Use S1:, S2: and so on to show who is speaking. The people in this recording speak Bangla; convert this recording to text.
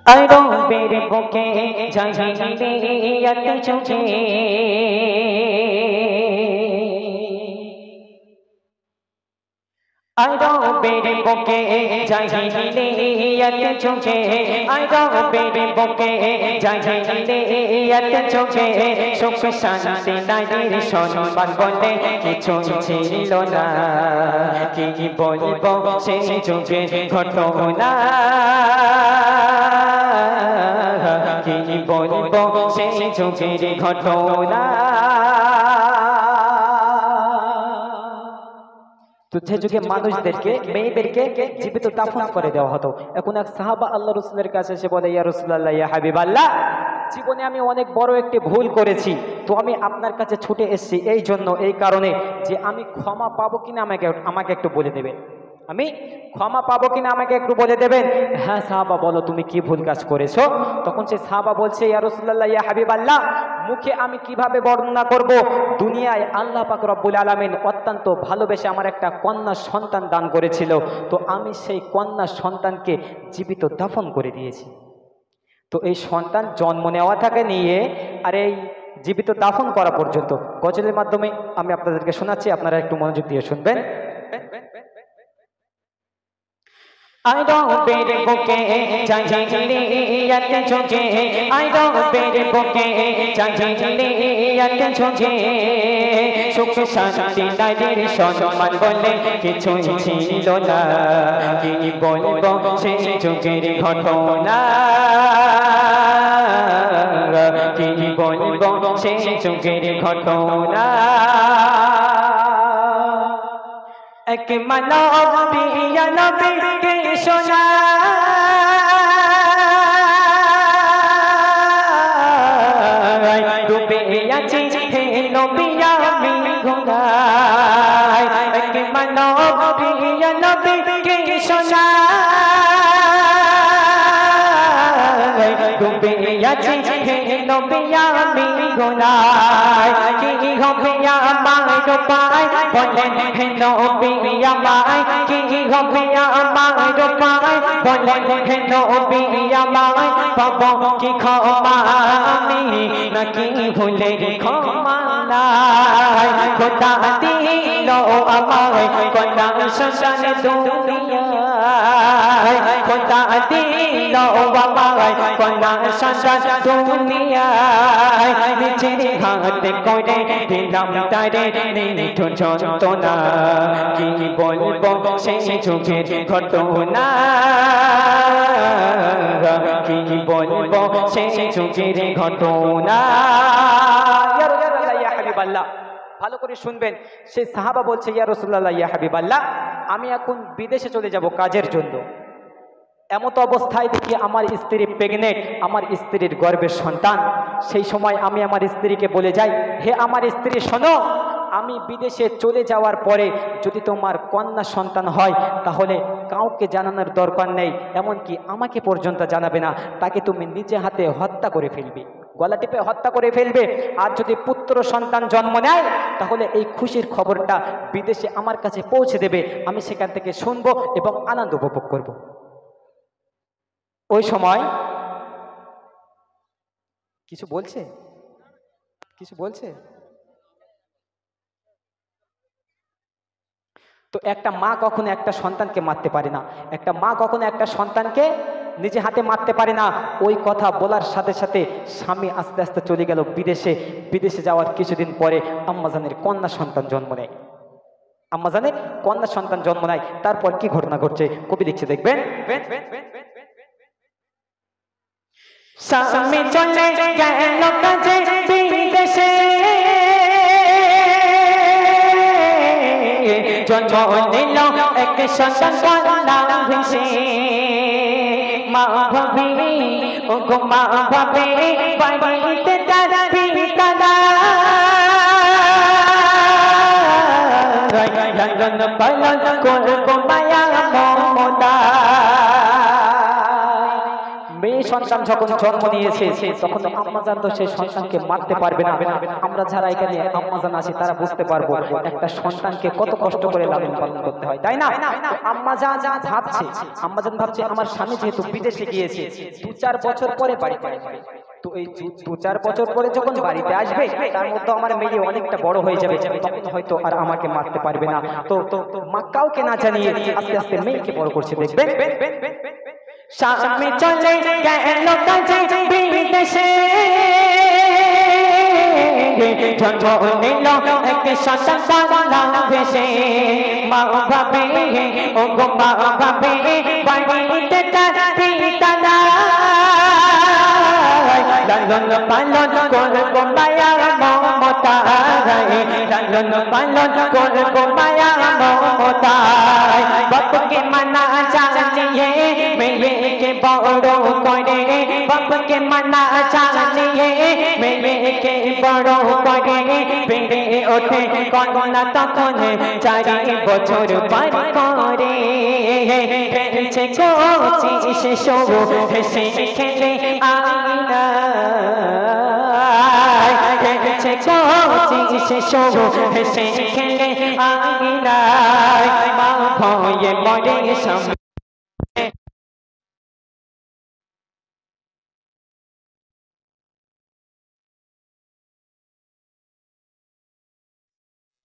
S1: আরো বেড়ে বুকে জাহিলিয়াত চোখে আরো বেড়ে বুকে জাহিলিয়াত চোখে আরো বেড়ে বুকে জাহিলিয়াত চোখে সুখ শান্তি নারীর সম্মান বলে কিছু ছিল না কি বলবো সেই যুগে ঘটনা কি বলবো সেই যুগের ঘটনা তো যে যুগে মানুষদেরকে মেয়েদেরকে জীবিত দাফন করে দেওয়া হতো এখন এক সাহাবা আল্লাহ রাসূলের কাছে এসে বলে ইয়া রাসূলুল্লাহ ইয়া হাবিবাল্লাহ জীবনে আমি অনেক বড় একটি ভুল করেছি তো আমি আপনার কাছে ছুটে এসেছি এই জন্য এই কারণে যে আমি ক্ষমা পাবো কিনা আমাকে একটু বলে দেবেন আমি ক্ষমা পাবো কিনা আমাকে একটু বলে দেবেন হ্যাঁ সাহাবা বলো তুমি কি ভুল কাজ করেছো তখন সে সাহাবা বলছে ইয়া রাসূলুল্লাহ ইয়া হাবিবাল্লাহ মুখে আমি কিভাবে বর্ণনা করব দুনিয়ায় আল্লাহ পাক রব্বুল আলামিন অত্যন্ত ভালোবেসে আমার একটা কন্যা সন্তান দান করেছিল তো আমি সেই কন্যা সন্তানকে জীবিত দাফন করে দিয়েছি তো এই সন্তান জন্ম নেওয়া থেকে নিয়ে আর এই জীবিত দাফন করা পর্যন্ত গজলের মাধ্যমে আমি আপনাদেরকে শোনাচ্ছি আপনারা একটু মনোযোগ দিয়ে শুনবেন I don't bear buke jahiliyat choche I don't bear buke jahiliyat choche সুখ শান্তি নারীর সম্মান বলে কিছু ছিল না কি বলবো সেই যুগের ঘটনা কি বলবো সেই যুগের ঘটনা এক মানব প্রিয় নবীকে শোনা ডুবে আছি হে নবী আমি গুনায় এক মানব প্রিয় নবীকে শোনা ডুবে আছি হে নবী আমি গুনায় কি হবে আমার পায় বলেন হে নবী আমায় কি হবে আমার পায় বলেন হে নবী আমায় পাবো কি ক্ষমা আমি নাকি ভুলে ক্ষমা নাই খোদা দিল আমায় কোনা সন্তান দুনিয়ায় খোদা দিল আমায় কোনা সন্তান দুনিয়ায় নিজের হাতে করে দিলাম তারে নিঠুর যন্ত্রণা কি বলবো সেই যুগের ঘটনা কি বলবো সেই যুগের ঘটনা ইয়া হাবিবাল্লাহ ভালো করে শুনবেন সেই সাহাবা বলছে ইয়া রাসূলুল্লাহ ইয়া হাবিবাল্লাহ আমি এখন বিদেশে চলে যাব কাজের জন্য এমত অবস্থায় দেখি আমার স্ত্রী প্রেগনেন্ট আমার স্ত্রীর গর্ভের সন্তান সেই সময় আমি আমার স্ত্রীকে বলে যাই হে আমার স্ত্রী শোনো আমি বিদেশে চলে যাওয়ার পরে যদি তোমার কন্যা সন্তান হয় তাহলে কাউকে জানানোর দরকার নেই এমনকি আমাকে পর্যন্ত জানাবে না তাকে তুমি নিজে হাতে হত্যা করে ফেলবে গলা টিপে হত্যা করে ফেলবে আর যদি পুত্র সন্তান জন্ম নেয় তাহলে এই খুশির খবরটা বিদেশে আমার কাছে পৌঁছে দেবে আমি সেখান থেকে শুনবো এবং আনন্দ উপভোগ করব ওই সময় কিছু বলছে তো একটা মা কখনো একটা সন্তানকে মারতে পারে না একটা মা কখনো একটা সন্তানকে নিজে হাতে মারতে পারে না ওই কথা বলার সাথে সাথে স্বামী আস্তে আস্তে চলে গেল বিদেশে যাওয়ার কিছুদিন পরে আম্মাজানের কন্যা সন্তান জন্ম নেয় তারপর কি ঘটনা ঘটছে কবি লিখছে দেখবেন স্বামী চলে গেল কাজে বিদেশে জন্ম নিল এক সন্তান কন্যা ভেসে মা ভাবে ও গো মা ভাবে বাড়িতে তার পিতা লালন পালন করব মায়া মমতা মেয়ে সন্তান যখন জন্ম নিয়েছে তখন আম্মাজান তো সেই সন্তানকে মারতে পারবে না। আমরা যারা এখানে আম্মাজান আছি তারা বুঝতে পারবো একটা সন্তানকে কত কষ্ট করে লালন পালন করতে হয়, তাই না? আম্মাজান আম্মাজান ভাবছে আমার স্বামী যেহেতু বিদেশে গিয়েছে 2-4 বছর পরে বাড়ি আসবে, তো এই 2-4 বছর পরে যখন বাড়িতে আসবে তার মধ্যে আমার মেয়ে অনেকটা বড় হয়ে যাবে, তখন হয়তো আর আমাকে মারতে পারবে না। তো মা কাউকে না জানিয়ে আস্তে আস্তে মেয়েকে বড় করছে। দেখবেন স্বামী চলে গেল কাজে বিদেশে, জন্ম নিল এক সন্তান বাংলাদেশে। মা ভাবে ও গো মা ভাবে বাড়িতে তার পিতা নাই, লালন পালন করবো মায়া মমতায়, লালন পালন করবো মায়া মমতায়। বাপকে মানা জানিয়ে মেয়েকে বড় করে, বাপকে মানা জানিয়ে মেয়েকে বড় করে, বেড়ে ওঠে কন্যা তখন 4 বছর পার করে। ফেলছে কচি শিশু হেসে খেলে আঙিনায়, ফেলছে কচি শিশু হেসে খেলে আঙিনায়। মা ভয়ে মরে স্বামী